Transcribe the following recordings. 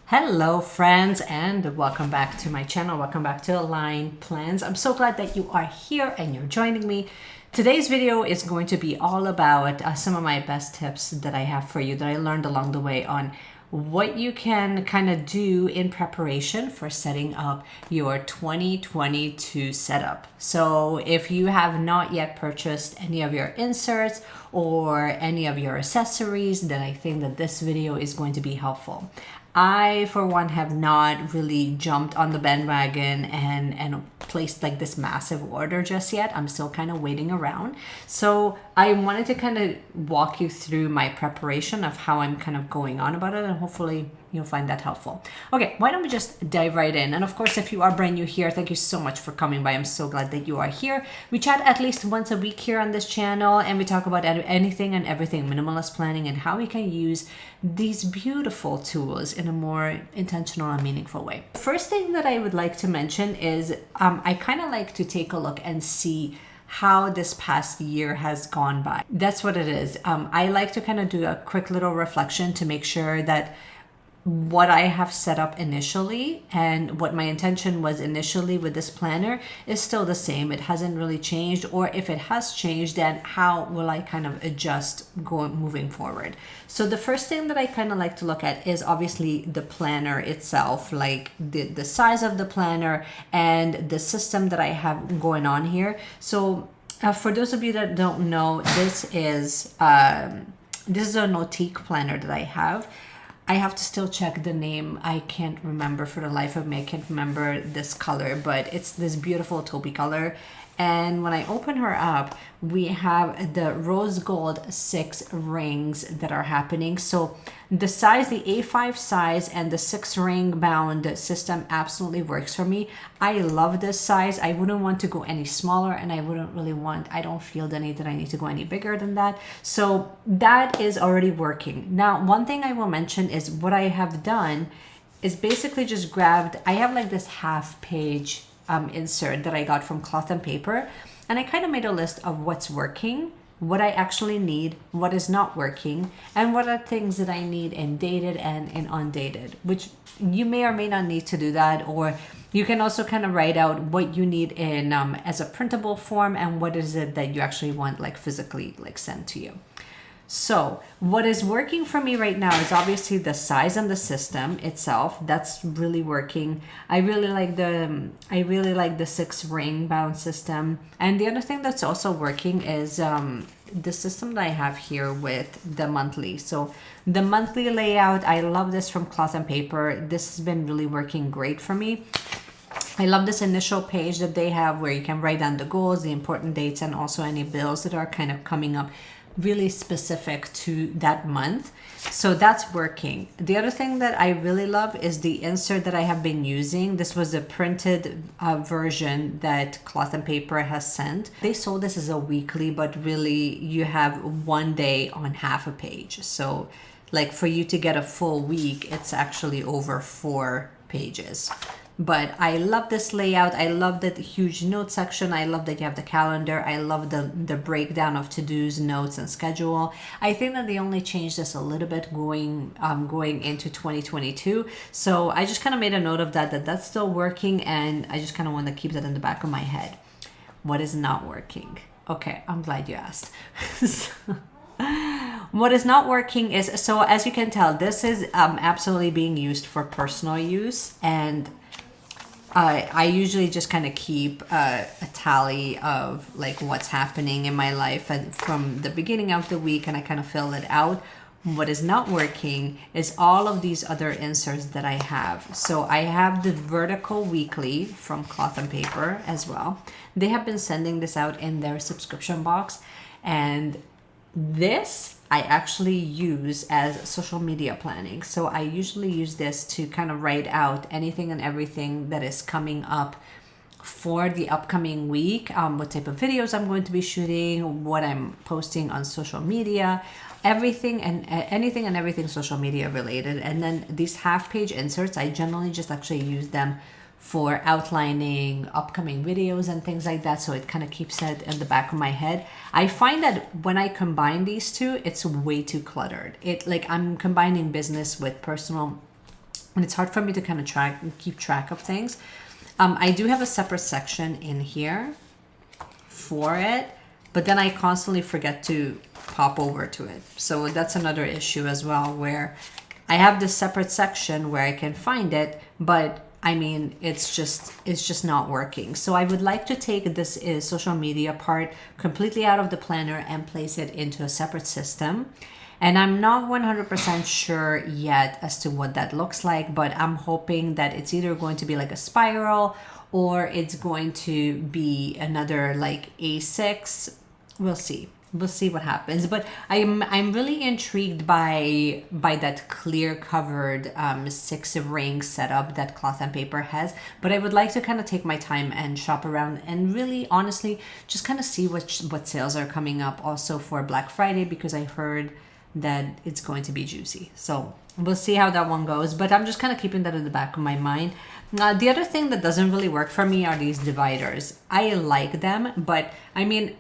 Hello friends, and welcome back to my channel. Welcome back to Align Plans. I'm so glad that you are here and you're joining me. Today's video is going to be all about some of my best tips that I have for you that I learned along the way on what you can kind of do in preparation for setting up your 2022 setup. So if you have not yet purchased any of your inserts or any of your accessories, then I think that this video is going to be helpful. I, for one, have not really jumped on the bandwagon and placed like this massive order just yet. I'm still kind of waiting around. So I wanted to kind of walk you through my preparation of how I'm kind of going on about it, and hopefully you'll find that helpful. Okay, why don't we just dive right in? And of course, if you are brand new here, thank you so much for coming by. I'm so glad that you are here. We chat at least once a week here on this channel, and we talk about anything and everything minimalist planning and how we can use these beautiful tools in a more intentional and meaningful way. First thing that I would like to mention is I kind of like to take a look and see how this past year has gone by. That's what it is. I like to kind of do a quick little reflection to make sure that what I have set up initially and what my intention was initially with this planner is still the same. It hasn't really changed, or if it has changed, then how will I kind of adjust moving forward? So the first thing that I kind of like to look at is obviously the planner itself, like the size of the planner and the system that I have going on here. So for those of you that don't know, this is a Nautique planner that I have. I have to still check the name. I can't remember for the life of me. I can't remember this color, but it's this beautiful taupey color. And when I open her up, we have the rose gold 6 rings that are happening. So the size, the A5 size and the 6 ring bound system absolutely works for me. I love this size. I wouldn't want to go any smaller, and I don't feel the need that I need to go any bigger than that. So that is already working. Now, one thing I will mention is what I have done is basically just grabbed, I have like this half page insert that I got from Cloth and Paper, and I kind of made a list of what's working, what I actually need, what is not working, and what are things that I need in dated and in undated, which you may or may not need to do that, or you can also kind of write out what you need in as a printable form and what is it that you actually want like physically like sent to you. So what is working for me right now is obviously the size and the system itself. That's really working. I really like the 6 ring bound system. And the other thing that's also working is the system that I have here with the monthly. So the monthly layout, I love this from Cloth and Paper. This has been really working great for me. I love this initial page that they have where you can write down the goals, the important dates, and also any bills that are kind of coming up really specific to that month. So that's working. The other thing that I really love is the insert that I have been using. This was a printed version that Cloth and Paper has sent. They sold this as a weekly, but really you have one day on half a page. So like for you to get a full week, it's actually over 4 pages. But I love this layout. I love the huge note section. I love that you have the calendar. I love the breakdown of to-dos, notes, and schedule. I think that they only changed this a little bit going into 2022. So I just kind of made a note of that's still working, and I just kind of want to keep that in the back of my head. What is not working? Okay, I'm glad you asked. What is not working is, so as you can tell, this is absolutely being used for personal use, and I usually just kind of keep a tally of like what's happening in my life and from the beginning of the week, and I kind of fill it out. What is not working is all of these other inserts that I have. So I have the vertical weekly from Cloth and Paper as well. They have been sending this out in their subscription box, and this I actually use as social media planning. So I usually use this to kind of write out anything and everything that is coming up for the upcoming week, what type of videos I'm going to be shooting, what I'm posting on social media, everything and anything and everything social media related. And then these half page inserts, I generally just actually use them for outlining upcoming videos and things like that. So it kind of keeps it in the back of my head. I find that when I combine these two, it's way too cluttered. Like I'm combining business with personal and it's hard for me to kind of keep track of things. I do have a separate section in here for it, but then I constantly forget to pop over to it. So that's another issue as well, where I have this separate section where I can find it, but I mean, it's just not working. So I would like to take this social media part completely out of the planner and place it into a separate system. And I'm not 100% sure yet as to what that looks like, but I'm hoping that it's either going to be like a spiral or it's going to be another like A6. We'll see. We'll see what happens. But I'm really intrigued by that clear covered 6 ring setup that Cloth and Paper has. But I would like to kind of take my time and shop around and really honestly just kind of see what sales are coming up also for Black Friday, because I heard that it's going to be juicy. So we'll see how that one goes, but I'm just kind of keeping that in the back of my mind. The other thing that doesn't really work for me are these dividers. I like them, but I mean,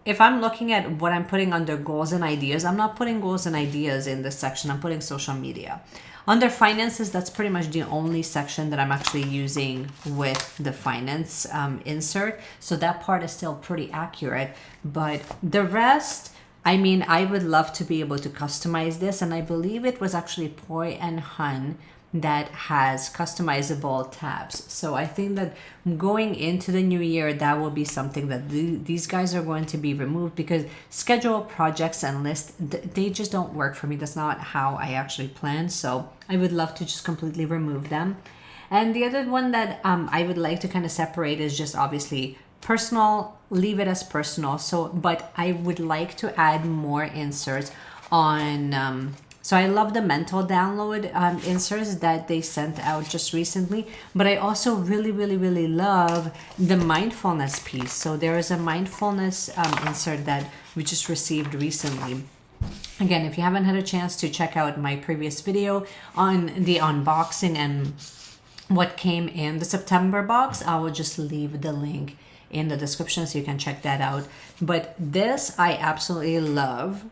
if I'm looking at what I'm putting under goals and ideas, I'm not putting goals and ideas in this section. I'm putting social media. Under finances, that's pretty much the only section that I'm actually using with the finance insert. So that part is still pretty accurate, but the rest, I mean, I would love to be able to customize this, and I believe it was actually Poi and Hun that has customizable tabs. So I think that going into the new year, that will be something that these guys are going to be removed, because schedule projects and lists, they just don't work for me. That's not how I actually plan. So I would love to just completely remove them. And the other one that I would like to kind of separate is just obviously personal, leave it as personal. So, but I would like to add more inserts on, so I love the mental download inserts that they sent out just recently, but I also really love the mindfulness piece. So there is a mindfulness insert that we just received recently. Again, if you haven't had a chance to check out my previous video on the unboxing and what came in the September box, I will just leave the link in the description so you can check that out. But this I absolutely love.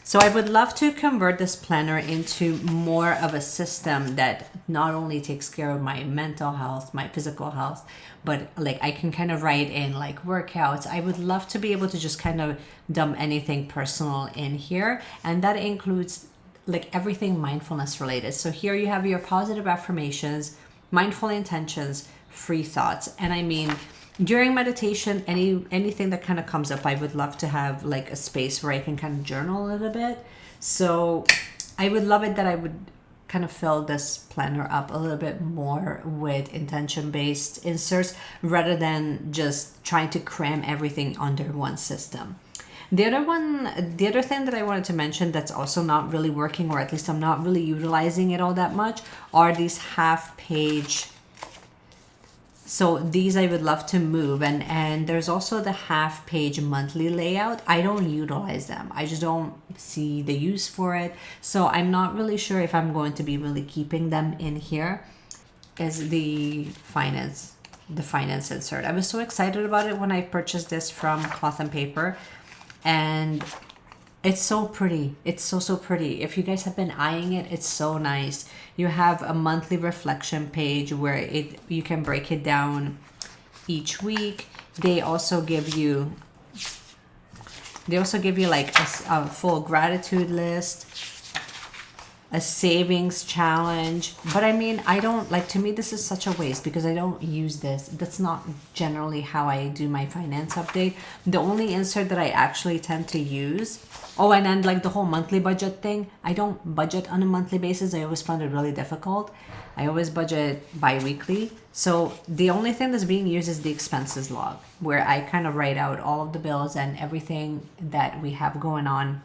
So I would love to convert this planner into more of a system that not only takes care of my mental health, my physical health, but like I can kind of write in like workouts. I would love to be able to just kind of dump anything personal in here. And that includes like everything mindfulness related. So here you have your positive affirmations, mindful intentions, free thoughts. And I mean, during meditation, anything that kind of comes up, I would love to have like a space where I can kind of journal a little bit. So I would love it that I would kind of fill this planner up a little bit more with intention-based inserts rather than just trying to cram everything under one system. The other thing that I wanted to mention that's also not really working, or at least I'm not really utilizing it all that much, are these half-page. So these I would love to move, and there's also the half-page monthly layout. I don't utilize them. I just don't see the use for it. So I'm not really sure if I'm going to be really keeping them in here as the finance insert. I was so excited about it when I purchased this from Cloth and Paper, and it's so pretty. It's so pretty. If you guys have been eyeing it, it's so nice. You have a monthly reflection page where you can break it down each week. They also give you like a full gratitude list, a savings challenge. But I mean, I don't like, to me this is such a waste because I don't use this. That's not generally how I do my finance update. The only insert that I actually tend to use, oh, and then like the whole monthly budget thing, I don't budget on a monthly basis. I always found it really difficult. I always budget bi-weekly. So the only thing that's being used is the expenses log, where I kind of write out all of the bills and everything that we have going on.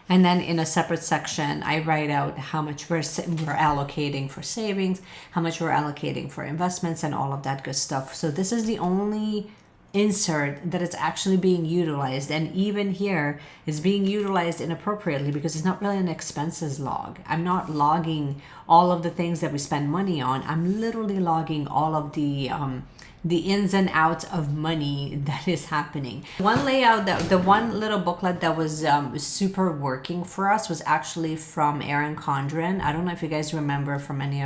And then in a separate section, I write out how much we're allocating for savings, how much we're allocating for investments, and all of that good stuff. So this is the only insert that it's actually being utilized, and even here it's being utilized inappropriately because it's not really an expenses log. I'm not logging all of the things that we spend money on. I'm literally logging all of the the ins and outs of money that is happening. One layout, that the one little booklet that was super working for us was actually from Erin Condren. I don't know if you guys remember from any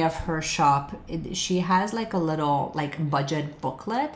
of her shop. She has like a little like budget booklet,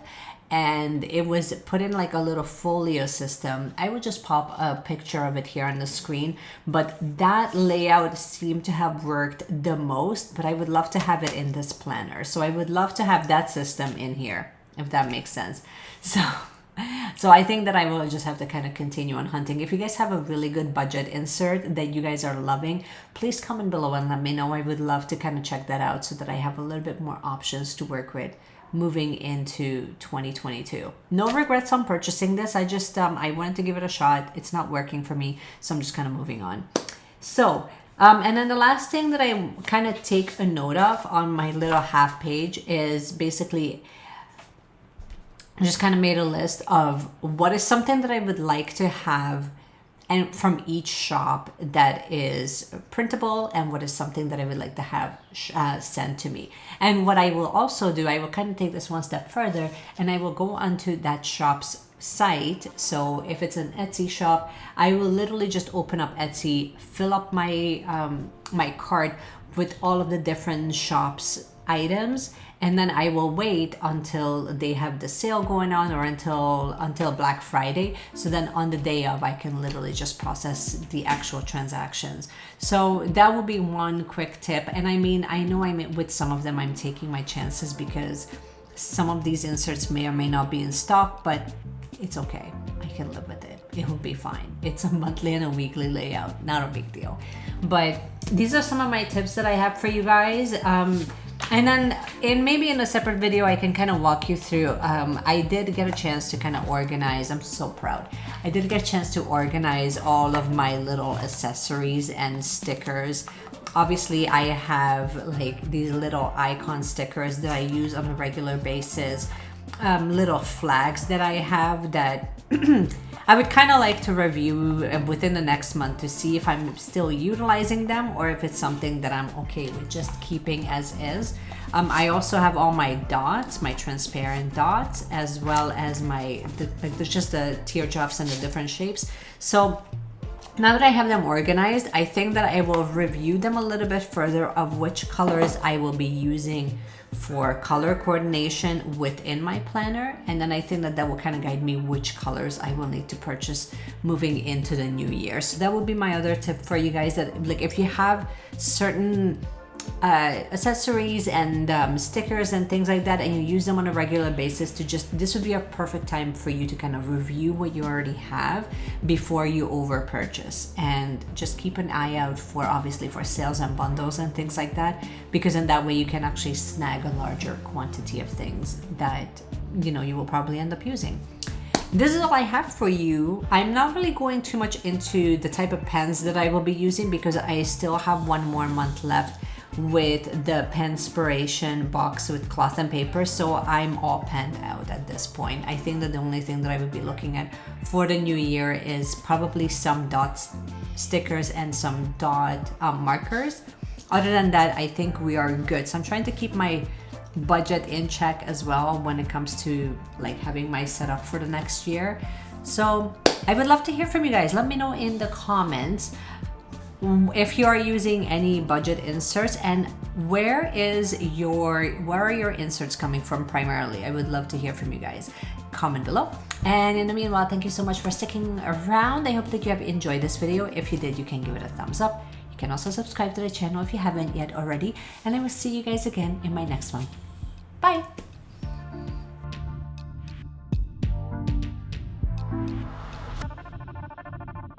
and it was put in like a little folio system. I would just pop a picture of it here on the screen, but that layout seemed to have worked the most, but I would love to have it in this planner. So I would love to have that system in here, if that makes sense. So I think that I will just have to kind of continue on hunting. If you guys have a really good budget insert that you guys are loving, please comment below and let me know. I would love to kind of check that out so that I have a little bit more options to work with moving into 2022. No regrets on purchasing this. I just I wanted to give it a shot. It's not working for me, so I'm just kind of moving on. So and then the last thing that I kind of take a note of on my little half page is basically I just kind of made a list of what is something that I would like to have and from each shop that is printable, and what is something that I would like to have sent to me. And what I will also do, I will kind of take this one step further, and I will go onto that shop's site. So if it's an Etsy shop, I will literally just open up Etsy, fill up my my cart with all of the different shops items, and then I will wait until they have the sale going on, or until Black Friday. So then on the day of, I can literally just process the actual transactions. So that will be one quick tip. And I mean, I know with some of them I'm taking my chances because some of these inserts may or may not be in stock, but it's okay. I can live with it. It will be fine. It's a monthly and a weekly layout, not a big deal. But these are some of my tips that I have for you guys. And then maybe in a separate video, I can kind of walk you through. I did get a chance to kind of organize. I'm so proud. I did get a chance to organize all of my little accessories and stickers. Obviously, I have like these little icon stickers that I use on a regular basis. Little flags that I have that I would kind of like to review within the next month to see if I'm still utilizing them or if it's something that I'm okay with just keeping as is. I also have all my dots, my transparent dots, as well as there's just the teardrops and the different shapes. So now that I have them organized, I think that I will review them a little bit further of which colors I will be using for color coordination within my planner, and then I think that will kind of guide me which colors I will need to purchase moving into the new year. So that would be my other tip for you guys, that like if you have certain accessories and stickers and things like that, and you use them on a regular basis, this would be a perfect time for you to kind of review what you already have before you over purchase, and just keep an eye out for obviously for sales and bundles and things like that, because in that way you can actually snag a larger quantity of things that you will probably end up using. This is all I have for you. I'm not really going too much into the type of pens that I will be using because I still have one more month left with the Penspiration box with cloth and paper, so I'm all penned out at this point. I think that the only thing that I would be looking at for the new year is probably some dot stickers and some dot markers. Other than that, I think we are good. So I'm trying to keep my budget in check as well when it comes to like having my setup for the next year. So I would love to hear from you guys. Let me know in the comments if you are using any budget inserts, and where are your inserts coming from primarily. I would love to hear from you guys. Comment below. And in the meanwhile, thank you so much for sticking around. I hope that you have enjoyed this video. If you did, you can give it a thumbs up. You can also subscribe to the channel if you haven't yet already, and I will see you guys again in my next one. Bye.